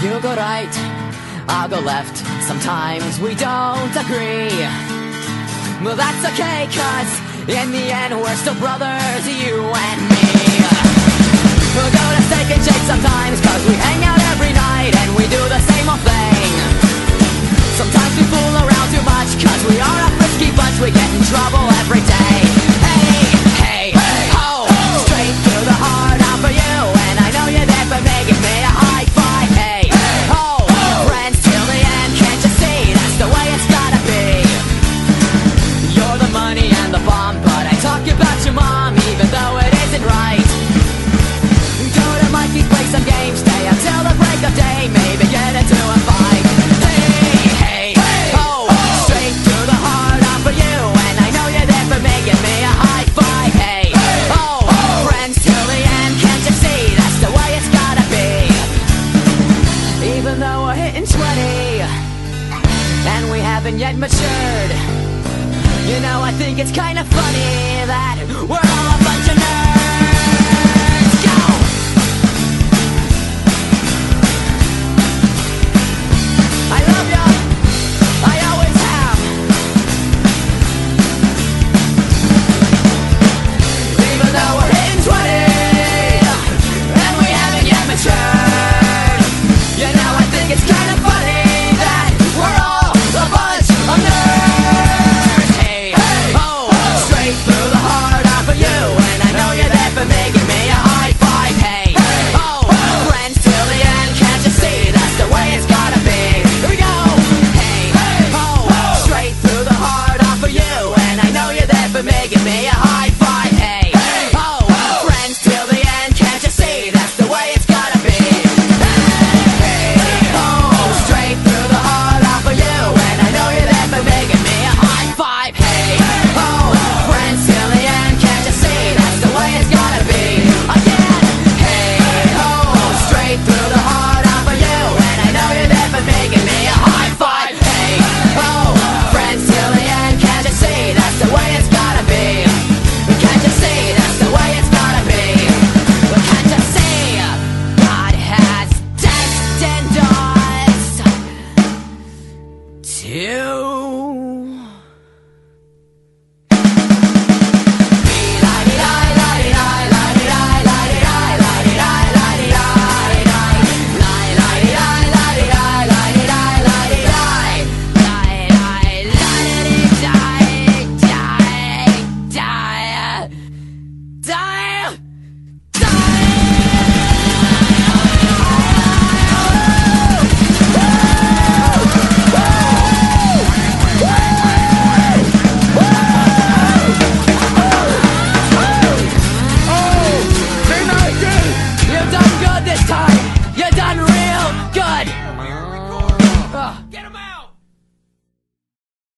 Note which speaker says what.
Speaker 1: You go right, I'll go left. Sometimes we don't agree. Well, that's okay, 'cause in the end we're still brothers, you and me. We'll go to Steak and Shake sometimes, 'cause we hang out every night and we do the same old thing. Sometimes we fool around too much, 'cause we are a frisky bunch. We get in trouble every day. Hey, hey, hey, ho, straight to the heart, out for you. And I know you're there for me, give me a high five. Hey, ho, friends till the end, can't you see? That's the way it's gotta be. You're the money and the bomb, but I talk about your mom, even though it isn't right. Go to Mikey's, play some games, stay until the break of day, maybe get into a fight. Hey, hey, hey, ho, straight to the heart, out for you. And I know you're there for me, give me a high five. Hey, ho, friends till the end, can't you see? That's the way it's gotta be. Even though we're hitting 20 and we haven't yet matured, you know, I think it's kind of funny that we're all a bunch of